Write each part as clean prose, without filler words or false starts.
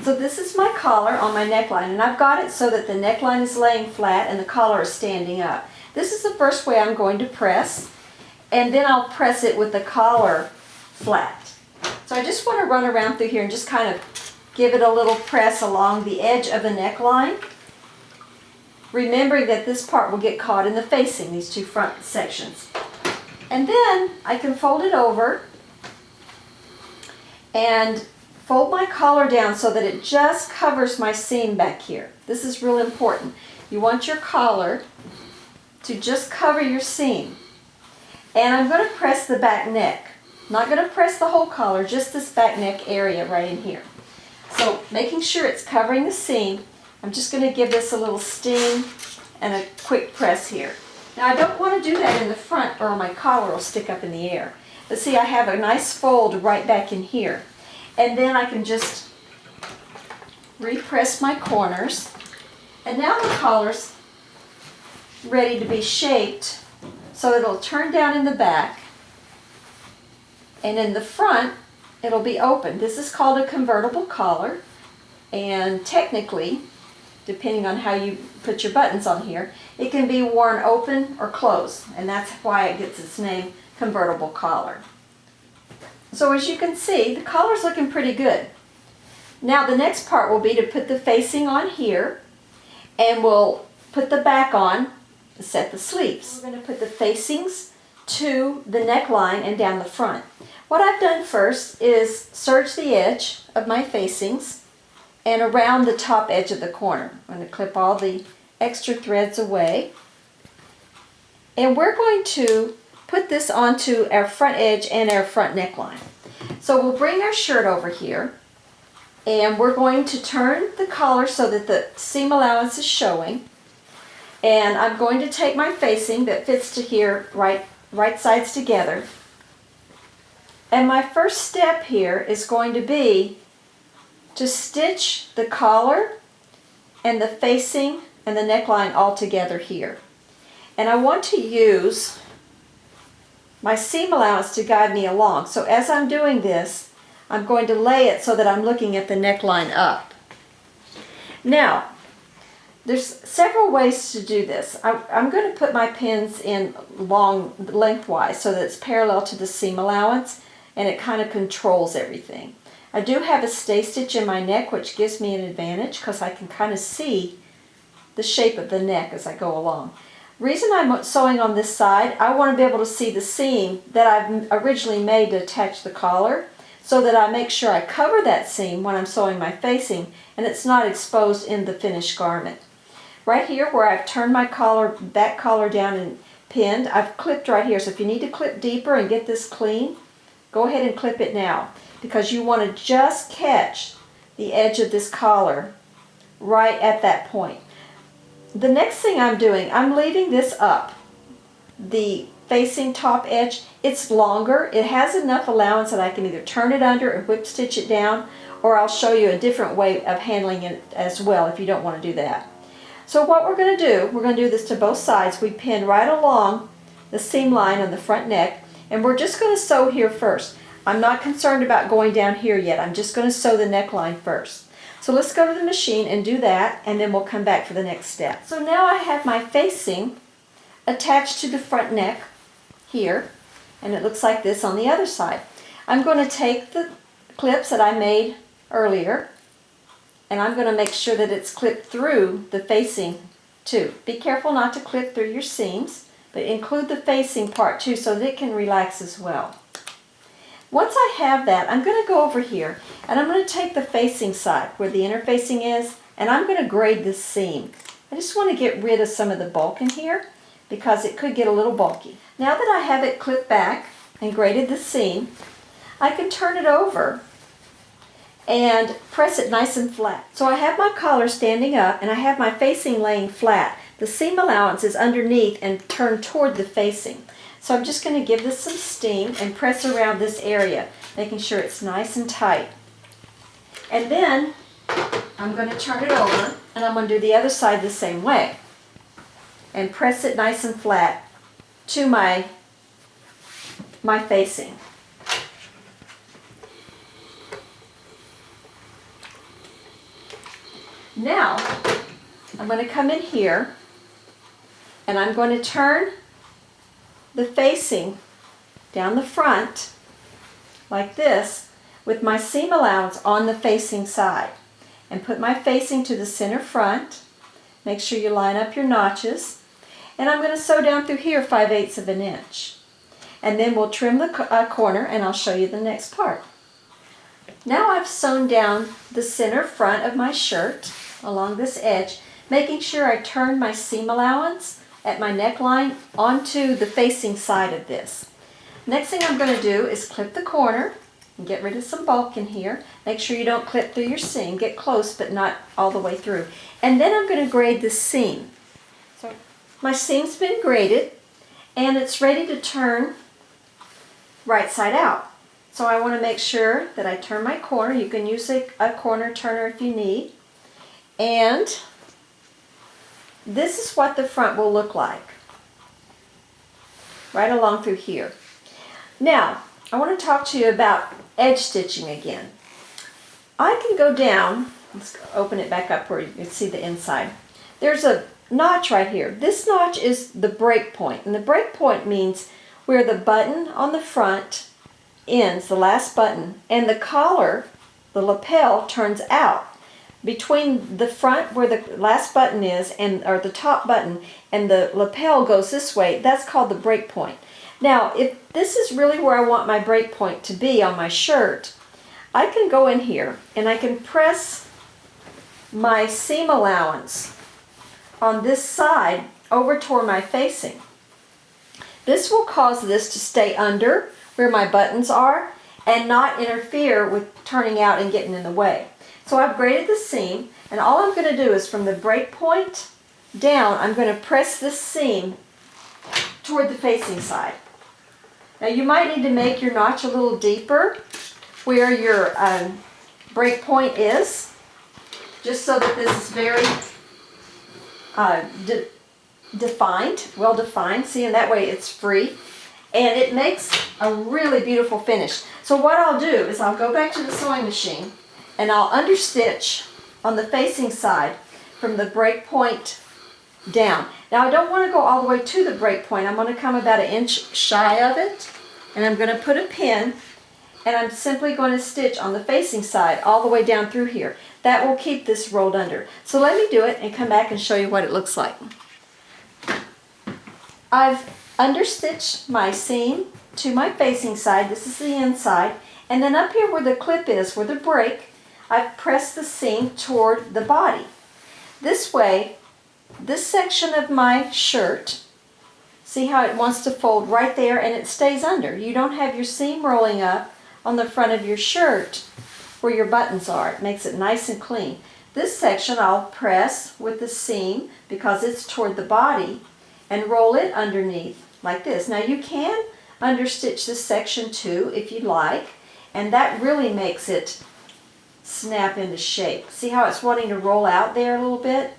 So this is my collar on my neckline, and I've got it so that the neckline is laying flat and the collar is standing up. This is the first way I'm going to press, and then I'll press it with the collar flat. So I just want to run around through here and just kind of give it a little press along the edge of the neckline, remembering that this part will get caught in the facing, these two front sections. And then I can fold it over and fold my collar down so that it just covers my seam back here. This is real important. You want your collar to just cover your seam. And I'm going to press the back neck. I'm not going to press the whole collar, just this back neck area right in here. So making sure it's covering the seam, I'm just going to give this a little sting and a quick press here. Now I don't want to do that in the front or my collar will stick up in the air. But see, I have a nice fold right back in here. And then I can just repress my corners. And now the collar's ready to be shaped so it'll turn down in the back. And in the front, it'll be open. This is called a convertible collar. And technically, depending on how you put your buttons on here, it can be worn open or closed. And that's why it gets its name, convertible collar. So as you can see, the collar's looking pretty good. Now the next part will be to put the facing on here, and we'll put the back on to set the sleeves. We're going to put the facings to the neckline and down the front. What I've done first is serge the edge of my facings and around the top edge of the corner. I'm going to clip all the extra threads away. And we're going to put this onto our front edge and our front neckline. So we'll bring our shirt over here, and we're going to turn the collar so that the seam allowance is showing. And I'm going to take my facing that fits to here, right sides together. And my first step here is going to be to stitch the collar and the facing and the neckline all together here. And I want to use my seam allowance to guide me along. So as I'm doing this, I'm going to lay it so that I'm looking at the neckline up. Now, there's several ways to do this. I'm going to put my pins in lengthwise so that it's parallel to the seam allowance and it kind of controls everything. I do have a stay stitch in my neck, which gives me an advantage because I can kind of see the shape of the neck as I go along. Reason I'm sewing on this side, I want to be able to see the seam that I've originally made to attach the collar, so that I make sure I cover that seam when I'm sewing my facing and it's not exposed in the finished garment. Right here where I've turned my back collar down and pinned, I've clipped right here. So if you need to clip deeper and get this clean, go ahead and clip it now, because you want to just catch the edge of this collar right at that point. The next thing I'm doing, I'm leaving this up, the facing top edge. It's longer. It has enough allowance that I can either turn it under and whip stitch it down, or I'll show you a different way of handling it as well if you don't want to do that. So what we're going to do, we're going to do this to both sides. We pin right along the seam line on the front neck, and we're just going to sew here first. I'm not concerned about going down here yet. I'm just going to sew the neckline first. So let's go to the machine and do that, and then we'll come back for the next step. So now I have my facing attached to the front neck here, and it looks like this on the other side. I'm going to take the clips that I made earlier, and I'm going to make sure that it's clipped through the facing too. Be careful not to clip through your seams, but include the facing part too so that it can relax as well. Once I have that, I'm going to go over here and I'm going to take the facing side where the inner facing is, and I'm going to grade this seam. I just want to get rid of some of the bulk in here because it could get a little bulky. Now that I have it clipped back and graded the seam, I can turn it over and press it nice and flat. So I have my collar standing up and I have my facing laying flat. The seam allowance is underneath and turned toward the facing. So I'm just going to give this some steam and press around this area, making sure it's nice and tight. And then I'm going to turn it over and I'm going to do the other side the same way. And press it nice and flat to my facing. Now, I'm going to come in here and I'm going to turn the facing down the front like this with my seam allowance on the facing side, and put my facing to the center front. Make sure you line up your notches, and I'm going to sew down through here 5/8 of an inch, and then we'll trim the corner and I'll show you the next part. Now I've sewn down the center front of my shirt along this edge, making sure I turn my seam allowance at my neckline onto the facing side of this. Next thing I'm going to do is clip the corner and get rid of some bulk in here. Make sure you don't clip through your seam. Get close but not all the way through. And then I'm going to grade the seam. So my seam's been graded and it's ready to turn right side out. So I want to make sure that I turn my corner. You can use a corner turner if you need. And this is what the front will look like, right along through here. Now, I want to talk to you about edge stitching again. I can go down, let's open it back up where you can see the inside. There's a notch right here. This notch is the break point, and the break point means where the button on the front ends, the last button, and the collar, the lapel, turns out. Between the front where the last button is, or the top button, and the lapel goes this way, that's called the break point. Now, if this is really where I want my break point to be on my shirt, I can go in here and I can press my seam allowance on this side over toward my facing. This will cause this to stay under where my buttons are and not interfere with turning out and getting in the way. So I've graded the seam, and all I'm going to do is from the break point down, I'm going to press this seam toward the facing side. Now you might need to make your notch a little deeper where your break point is, just so that this is very defined, well defined. See, and that way it's free, and it makes a really beautiful finish. So what I'll do is I'll go back to the sewing machine and I'll understitch on the facing side from the break point down. Now I don't want to go all the way to the break point. I'm going to come about 1 inch shy of it, and I'm going to put a pin, and I'm simply going to stitch on the facing side all the way down through here. That will keep this rolled under. So let me do it and come back and show you what it looks like. I've understitched my seam to my facing side. This is the inside. And then up here where the clip is, where the break, I've pressed the seam toward the body. This way, this section of my shirt, see how it wants to fold right there and it stays under. You don't have your seam rolling up on the front of your shirt where your buttons are. It makes it nice and clean. This section I'll press with the seam because it's toward the body and roll it underneath like this. Now you can understitch this section too if you like, and that really makes it snap into shape. See how it's wanting to roll out there a little bit?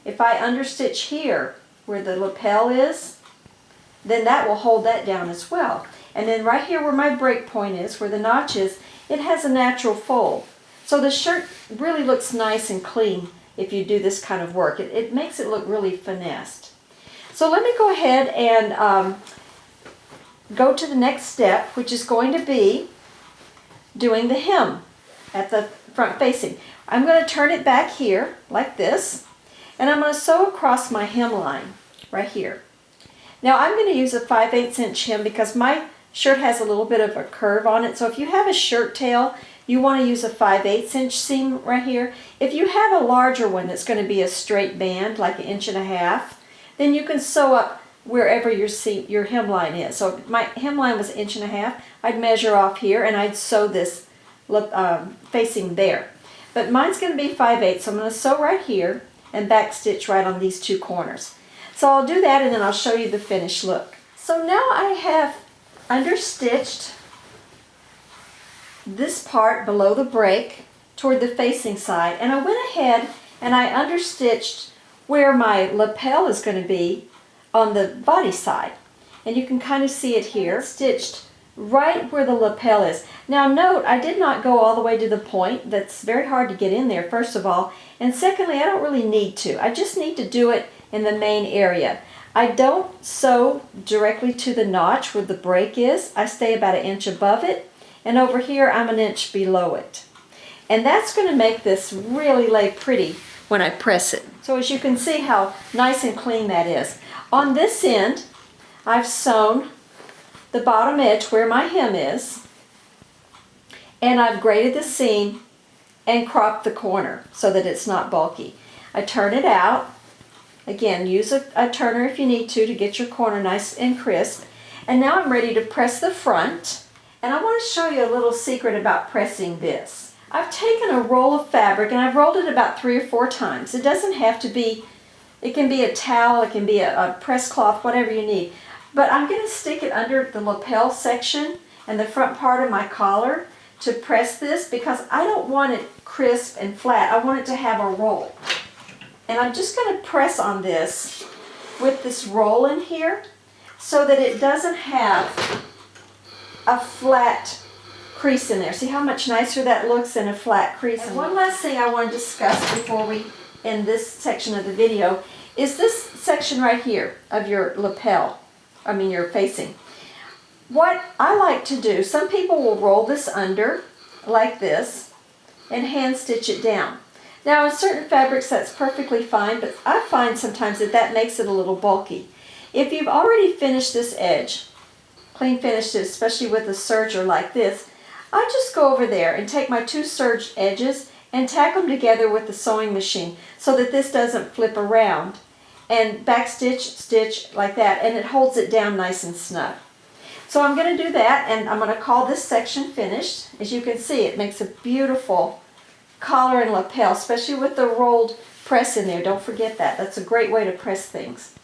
If I understitch here where the lapel is, then that will hold that down as well. And then right here where my break point is, where the notch is, it has a natural fold. So the shirt really looks nice and clean if you do this kind of work. It makes it look really finessed. So let me go ahead and go to the next step, which is going to be doing the hem at the front facing. I'm going to turn it back here like this, and I'm going to sew across my hemline right here. Now I'm going to use a 5/8 inch hem because my shirt has a little bit of a curve on it. So if you have a shirt tail, you want to use a 5/8 inch seam right here. If you have a larger one that's going to be a straight band, like 1.5 inches, then you can sew up wherever your hemline is. So if my hemline was 1.5 inches, I'd measure off here and I'd sew this facing there. But mine's going to be 5/8, so I'm going to sew right here and back stitch right on these two corners. So I'll do that and then I'll show you the finished look. So now I have understitched this part below the break toward the facing side, and I went ahead and I understitched where my lapel is going to be on the body side. And you can kind of see it here. Stitched right where the lapel is. Now note, I did not go all the way to the point. That's very hard to get in there, first of all. And secondly, I don't really need to. I just need to do it in the main area. I don't sew directly to the notch where the break is. I stay about 1 inch above it. And over here, I'm 1 inch below it. And that's going to make this really lay pretty when I press it. So as you can see how nice and clean that is. On this end, I've sewn the bottom edge where my hem is, and I've graded the seam and cropped the corner so that it's not bulky. I turn it out. Again, use a turner if you need to get your corner nice and crisp. And now I'm ready to press the front. And I want to show you a little secret about pressing this. I've taken a roll of fabric and I've rolled it about 3 or 4 times. It doesn't have to be, it can be a towel, it can be a press cloth, whatever you need. But I'm going to stick it under the lapel section and the front part of my collar to press this because I don't want it crisp and flat. I want it to have a roll. And I'm just going to press on this with this roll in here so that it doesn't have a flat crease in there. See how much nicer that looks in a flat crease? And one last thing I want to discuss before we end this section of the video is this section right here of your lapel. Your facing. What I like to do, some people will roll this under like this and hand stitch it down. Now in certain fabrics that's perfectly fine, but I find sometimes that makes it a little bulky. If you've already finished this edge, clean finished it, especially with a serger like this, I just go over there and take my 2 serged edges and tack them together with the sewing machine so that this doesn't flip around. And backstitch, stitch like that, and it holds it down nice and snug. So I'm going to do that, and I'm going to call this section finished. As you can see, it makes a beautiful collar and lapel, especially with the rolled press in there. Don't forget that. That's a great way to press things.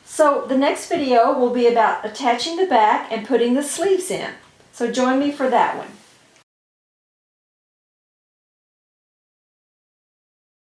So the next video will be about attaching the back and putting the sleeves in. So join me for that one.